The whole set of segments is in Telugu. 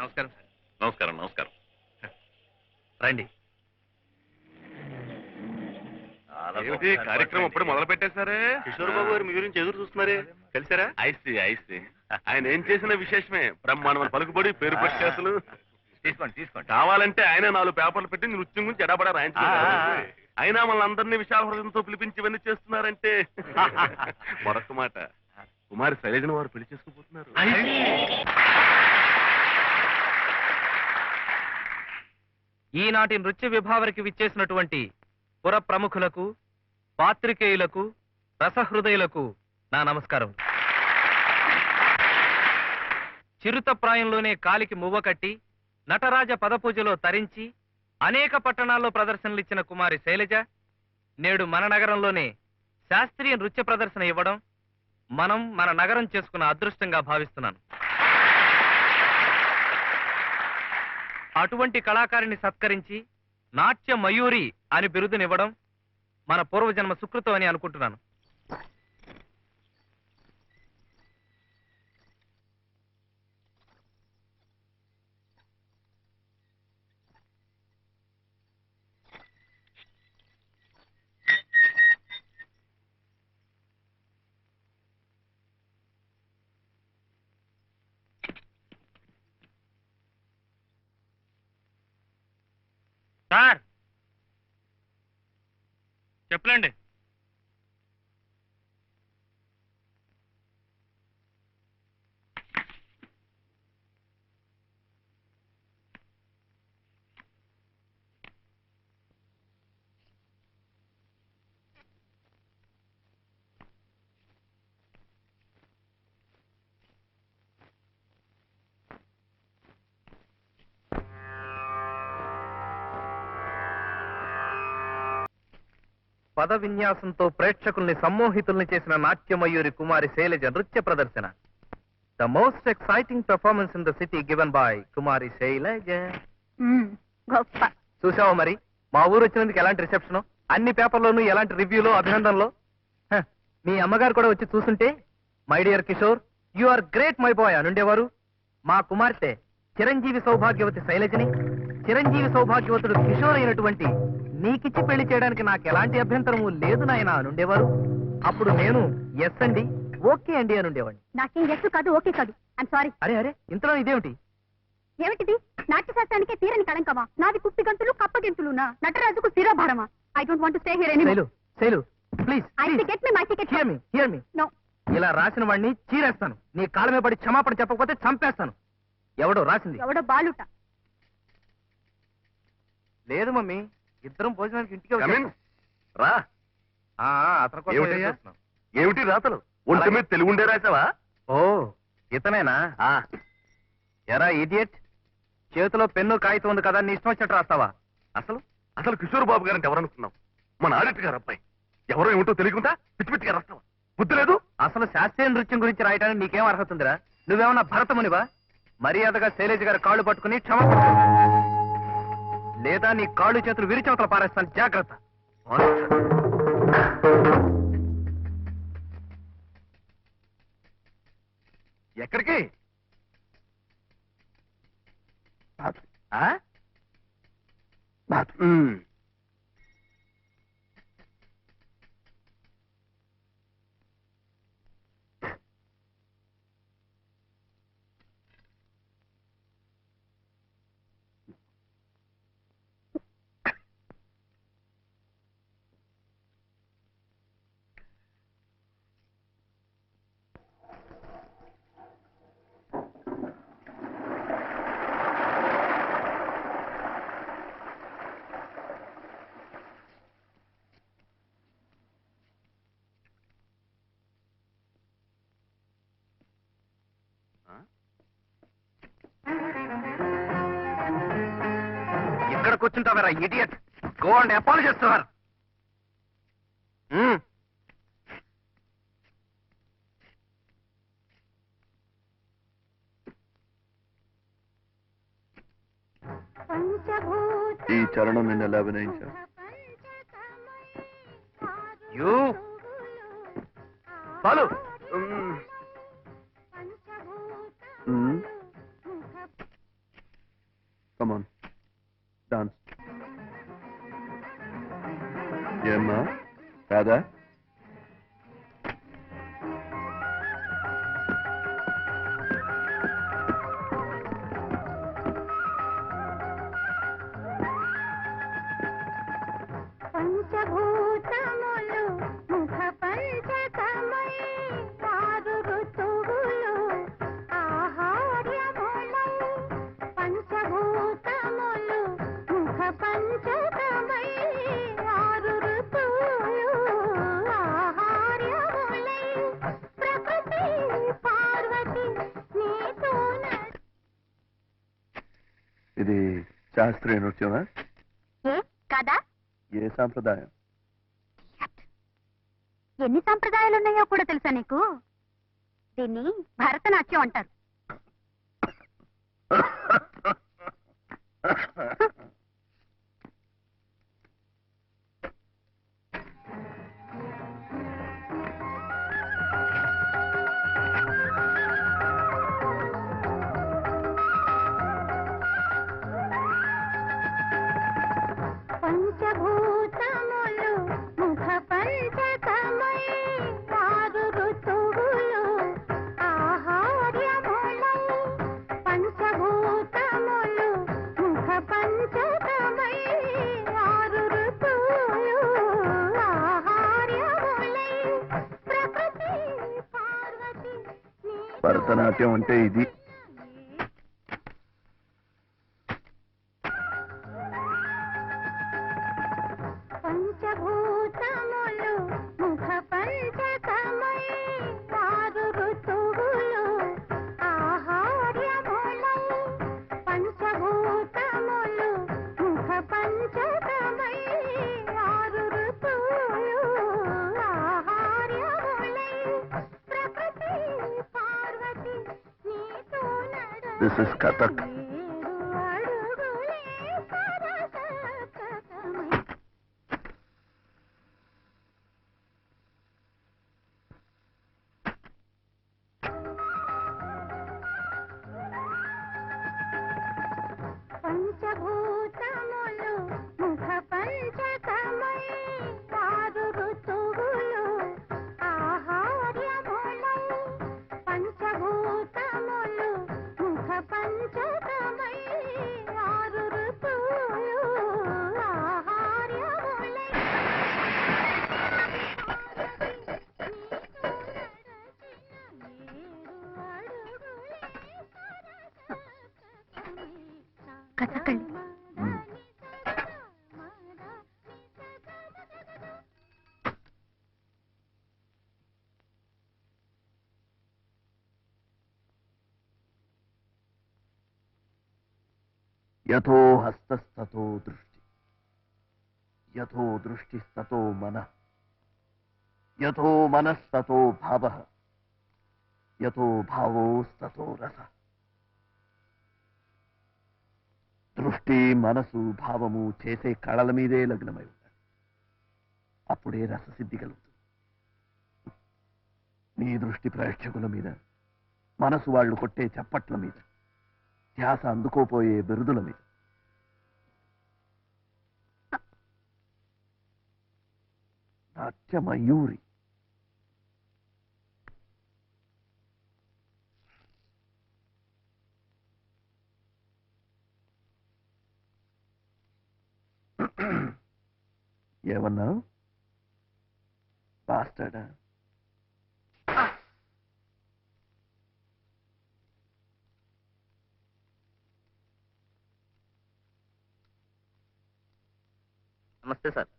నమస్కారం సార్. నమస్కారం నమస్కారం. రండి. ఏమిటి కార్యక్రమం అప్పుడు మొదలు పెట్టేశారే? కిషోర్ బాబు గారు మీ గురించి ఎదురు చూస్తున్నారే, కలిసారా? ఐసి ఆయన ఏం చేసిన విశేషమే, బ్రహ్మాండమైన పలుకుబడి, పేరు ప్రఖ్యాతులు. తీసుకోండి తీసుకోండి. కావాలంటే ఆయన 4 పేపర్లు పెట్టి నృత్యం గురించి ఎడబడా రాయించుకున్నారు. అయినా మన అందరినీ విశాల హృదయంతో పిలిపించి ఇవన్నీ చేస్తున్నారంటే మరొక మాట, కుమారి శైలజను వారు పెళ్లి చేసుకుపోతున్నారు. ఈనాటి నృత్య విభావరికి విచ్చేసినటువంటి పుర ప్రముఖులకు, పాత్రికేయులకు, రసహృదయులకు నా నమస్కారం. చిరుత ప్రాయంలోనే కాలికి మువ్వ కట్టి నటరాజ పదపూజలో తరించి అనేక పట్టణాల్లో ప్రదర్శనలిచ్చిన కుమారి శైలజ నేడు మన నగరంలోనే శాస్త్రీయ నృత్య ప్రదర్శన ఇవ్వడం మనం మన నగరం చేసుకున్న అదృష్టంగా భావిస్తున్నాను. అటువంటి కళాకారిని సత్కరించి నాట్య మయూరి అని బిరుదునివ్వడం మన పూర్వజన్మ సుకృతం అని అనుకుంటున్నాను. సార్ చెప్పలేండి. పద విన్యాసంతో ప్రేక్షకుల్ని సమ్మోహితుల్ని చేసిన నాట్యమయూరి కుమారి శైలజ నృత్య ప్రదర్శన. The most exciting performance in the city given by Kumari Shailaja. గొప్ప. చూసావా మరి మా ఊరు వచ్చినందుకు ఎలాంటి రిసెప్షన్, అన్ని పేపర్లోనూ ఎలాంటి రివ్యూలో అభినందనలో. మీ అమ్మగారు కూడా వచ్చి చూస్తుంటే my dear Kishore you are great my boy అనుండేవారు. మా కుమార్తె చిరంజీవి సౌభాగ్యవతి శైలజని చిరంజీవి సౌభాగ్యవతుడు కిషోర్ అయినటువంటి నీకిచ్చి పెళ్లి చేయడానికి నాకు ఎలాంటి అభ్యంతరము లేదు నాయన అనుండేవారు. అప్పుడు నేను ఎస్ అండి, ఓకే అండి అనుండేవాడిని. నాకేం ఎస్ కాదు, ఓకే కాదు. I'm sorry. అరే అరే ఇంతలో ఇదేమిటి? ఏమిటిది? నాట్యశాస్త్రానికే తీరని కళంకమా? నాది కుప్పి గంతులు కప్పగింతులునా? నటరాజుకు శిరోభారమా? I don't want to stay here anymore. Shailu Shailu please I will get me my ticket. Hear me. No. ఇలా రాసిన వాడిని చీరేస్తాను. నీ కాళ్ళమే పడి క్షమాపణ చెప్పకపోతే చంపేస్తాను. ఎవడో రాసింది? ఎవడో బాలుట. లేదు మమ్మీ, ఇద్దరం భోజనానికి ఇంటికి Come in. రా. అతని కోసం ఏమిటయ్యా? ఎదురు చూస్తున్నాం. ఏమిటి రాతలు? ఒంటి మీద తెలుగుండే రాసావా? ఓ ఇతనేనా? ఎరా ఇడియట్, చేతిలో పెన్ను కాగితం ఉంది కదా, నీ ఇష్టం వచ్చినట్టు రాస్తావా? అసలు అసలు కిషోర్ బాబు గారంటే ఎవరనుకున్నావు? మన ఆడిటర్ గారు అబ్బాయి. ఎవరో ఏమిటో తెలియకుండా పిచ్చి పిచ్చిగా రాస్తావా? బుద్ధి లేదు. అసలు శాస్త్రీయ నృత్యం గురించి రాయడానికి నీకేం అర్హత ఉందిరా? నువ్వేమన్నా భరతమునివా? మర్యాదగా శైలజ గారి కాళ్ళు పట్టుకుని క్షమాపణ లేదా నీ కాళ్ళు చేతులు విరిచవతల పారేస్తాను, జాగ్రత్త. ఎక్కడికి? ఎక్కడ కూర్చుంటావరా idiot? Go and apologise to her. ఈ చరణం నిన్న ఎలా అభినయించావు? యూ బాలు, డాన్స్ ఏమ్మా కాదా పంచభూతములు ముఖ పంచకమై ఆరు ఋతువులు ఆహార్యములై పంచభూతములు ముఖ పంచకమై ఆరు ఋతువులు ఆహార్యములై ప్రకృతి పార్వతి నీతో ఇది శాస్త్రీయ నృత్యమా కదా ఏ సాంప్రదాయం ఎన్ని సంప్రదాయాలు ఉన్నాయో కూడా తెలుసా నీకు? దీన్ని భరతనాట్యం అంటారు. పంచభూతములు ముఖ పంచకమై ఆరు ఋతువులు ఆహార్యములై పంచభూతములు ముఖ పంచకమై ఆరు ఋతువులు ఆహార్యములై ప్రకృతి పార్వతి భరతనాట్యం అంటే ఇది పంచభూతములు ముఖ పంచకమై ఆరు ఋతువులు ఆహార్యములై పంచభూతములు ముఖ పంచకమై ఆరు ఋతువులు ఆహార్యములై ప్రకృతి పార్వతి నీతో దిస్ ఇస్ కథక్ పంచభూతములు ముఖ పంచకమై ఆరు ఋతువులు ఆహార్యములై పంచభూతములు ముఖ పంచకమై ఆరు ఋతువులు ఆహార్యములై కథకళి యథో హస్తస్తతో దృష్టి యథో దృష్టిస్తతో మనః యథో మనస్తతో భావః యథో భావోస్తతో రసః దృష్టి మనసు భావము చేసే కళల మీదే లగ్నమై ఉండాలి. అప్పుడే రససిద్ధి కలుగుతుంది. నీ దృష్టి ప్రేక్షకుల మీద, మనసు వాళ్ళు కొట్టే చప్పట్ల మీద, ధ్యాస అందుకోపోయే బిరుదుల మీద. నాట్యమయూరి ఏమన్నా బాస్టర్డా? నమస్తే సార్.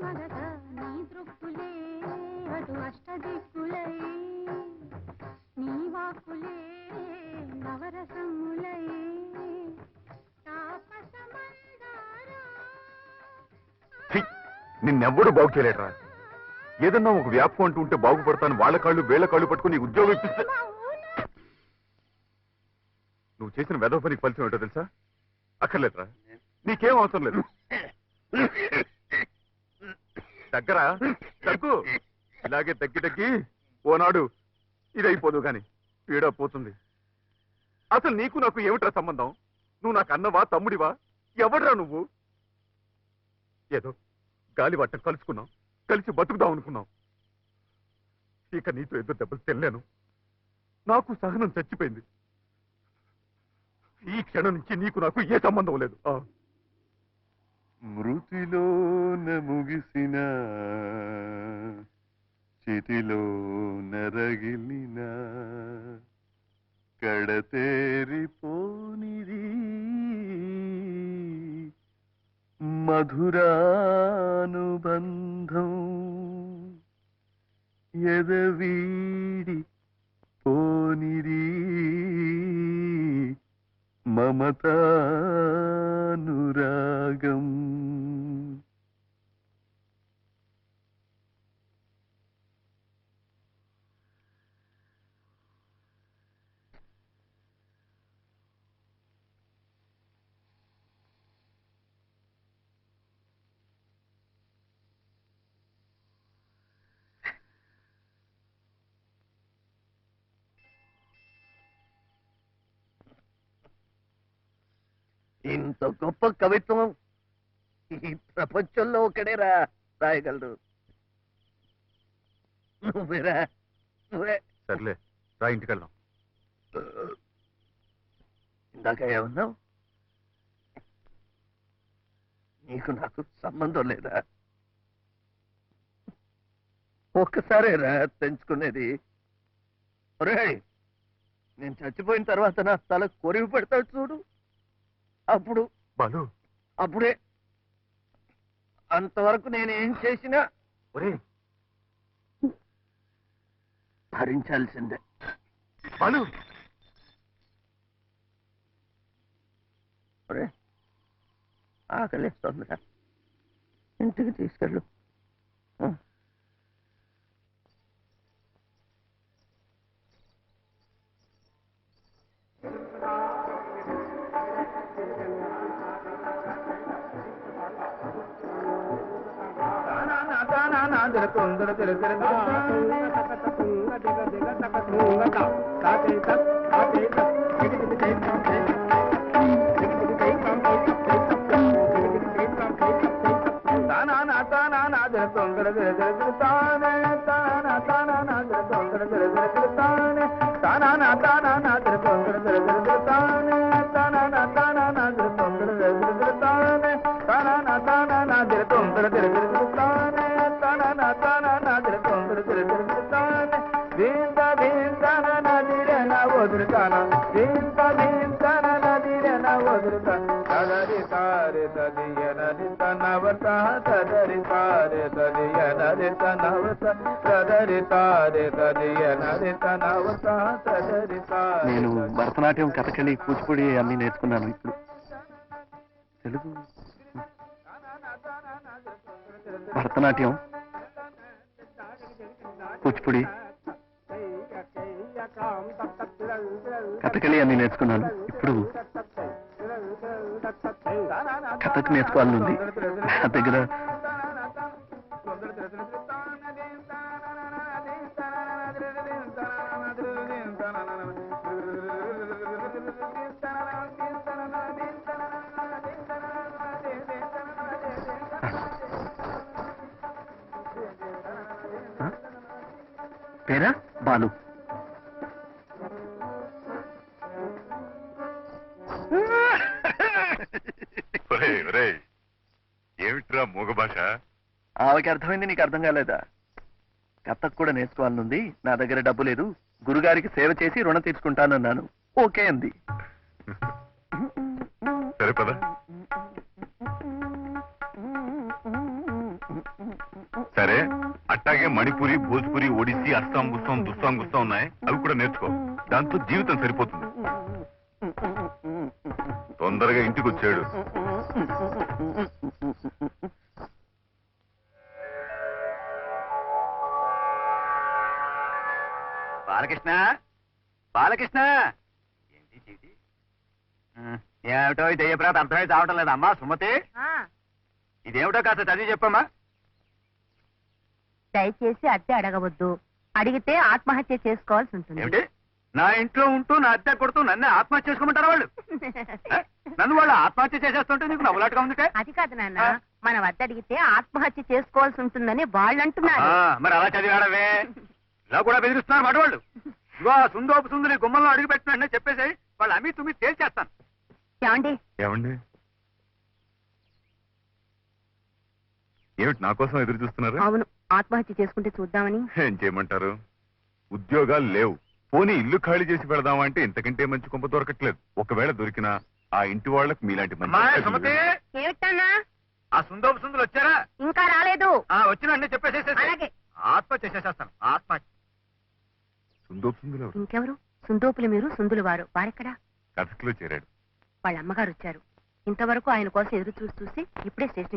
మగ దిక్కులై నీ వాకులే నవరసములై నిన్నెవ్వడూ బాగు చేయలేటరా. ఏదన్నా ఒక వ్యాపకం అంటూ ఉంటే బాగుపడతాను, వాళ్ళ కాళ్ళు వేళ్ల కాళ్ళు పట్టుకుని నీకు ఉద్యోగం ఇప్పిస్తే నువ్వు చేసిన వెధవ పనికి ఫలితం ఏంటో తెలుసా? అక్కర్లేదురా, నీకేం అవసరం లేదు. దగ్గరా దగ్గు, ఇలాగే తగ్గి ఓనాడు ఇదైపోదు గాని పీడ పోతుంది. అసలు నీకు నాకు ఏమిట్రా సంబంధం? నువ్వు నాకు అన్నవా తమ్ముడివా? ఎవడ్రా నువ్వు? ఏదో గాలి వట్టం కలుసుకున్నాం, కలిసి బతుకుదాం అనుకున్నాం. ఇక నీతో ఎదురు దెబ్బలు తెల్లాను, నాకు సహనం చచ్చిపోయింది. ఈ క్షణం నుంచి నీకు నాకు ఏ సంబంధం లేదు. మృతిలోన ముగిసిన చితిలో నరగిలిన కడతేరిపోనిది మధురానుబంధం ఎదవీడి పోనిది మమతానురాగం. ఇంత గొప్ప కవిత్వం ఈ ప్రపంచంలో ఒకడే రాయగలరు. నువ్వే. సర్లే రా, ఇంటికి వెళ్దాం. ఇందాక ఏమన్నావు? నీకు నాకు సంబంధం లేదా? ఒక్కసారేరా తెంచుకునేది. ఒరేయ్, నేను చచ్చిపోయిన తర్వాత నా తల కొరివి పెడతాడు చూడు, అప్పుడు బాలు, అప్పుడే. అంతవరకు నేనేం చేసినా ఒరే భరించాల్సిందే. బాలు, ఒరే ఆకలిస్తుందిరా, ఇంటికి తీసుకెళ్ళు. నేను భరతనాట్యం, కథకళి, కూచిపూడి అన్ని నేర్చుకున్నాను. ఇప్పుడు తెలుగు, భరతనాట్యం, కూచిపూడి, కథకళి అన్ని నేర్చుకున్నాను. ఇప్పుడు కథకు నేర్చుకోవాలనుంది. నా దగ్గర పేరా బాలు. ఏమిట్రా మూగ భాష? ఆమెకి అర్థమైంది, నీకు అర్థం కాలేదా? కథకు కూడా నేర్చుకోవాలనుంది. నా దగ్గర డబ్బు లేదు, గురుగారికి సేవ చేసి రుణం తీర్చుకుంటానన్నాను. ఓకే అంది. సరే పద. సరే అట్టాగే మణిపురి భోజ్పురి ఒడిస్సీ అస్సాం గుస్సాం దుస్సాం గుస్సాం ఉన్నాయి అవి కూడా నేర్చుకో దాంతో జీవితం సరిపోతుంది తొందరగా ఇంటికి వచ్చాడు బాలకృష్ణ బాలకృష్ణ ఏంటి చీటి ఏమిటో ఇది దెయ్యప్రాత అర్థమై చావటం లేదు అమ్మా సుమతి ఇదేమిటో కాస్త చదివి చెప్పమ్మా. దయచేసి అద్దె అడగవద్దు, అడిగితే ఆత్మహత్య చేసుకోవాల్సి ఉంటుంది. ఏమిటి నా ఇంట్లో ఉంటూ నా అద్దె కొడుతూ నన్ను ఆత్మహత్య చేసుకోమంటారా వాళ్ళు? నన్ను వాళ్ళు ఆత్మహత్య చేసేస్తుంటే నీకు నవ్వులాటగా ఉందిటే. అది కాదు నాన్న, మన వద్ద అడిగితే ఆత్మహత్య చేసుకోవాల్సి ఉంటుందని వాళ్ళు అంటున్నారు. మరి అలా చదివాడవే ఇలా కూడా బెదిరిస్తున్నారు మాట వాళ్ళు. ఇగో సుందోపు సుందరి గుమ్మంలో అడుగు పెట్టిన చెప్పేసి వాళ్ళు అమ్మి తుమ్మి తేల్చేస్తాను. ఏమండి ఏమండి ఏమిటి నా కోసం ఎదురు చూస్తున్నారు? అవును, ఆత్మహత్య చేసుకుంటే చూద్దామని. ఏం చేయమంటారు? ఉద్యోగాలు లేవు, పోనీ ఇల్లు ఖాళీ చేసి పెడదామంటే ఇంతకంటే మంచి కొంప దొరకట్లేదు. ఒకవేళ దొరికినా ఆ ఇంటి వాళ్ళకి మీలాంటి సుమతి ఏమిటన్నా? ఆ సుందోపు సుందరు వచ్చారా? ఇంకా రాలేదు. వచ్చిన చెప్పేసేసి అలాగే. ఆత్మహత్య చేసేస్తాను. ఆత్మహత్య సుందోపుందులో ఇంకెవరు? సుందోపులు మీరు, సుందులు వారు. వారెక్కడా? కథకులో చేరాడు. వాళ్ళ అమ్మగారు వచ్చారు. ఇంతవరకు ఆయన కోసం ఎదురు చూసి ఇప్పుడే స్టేషన్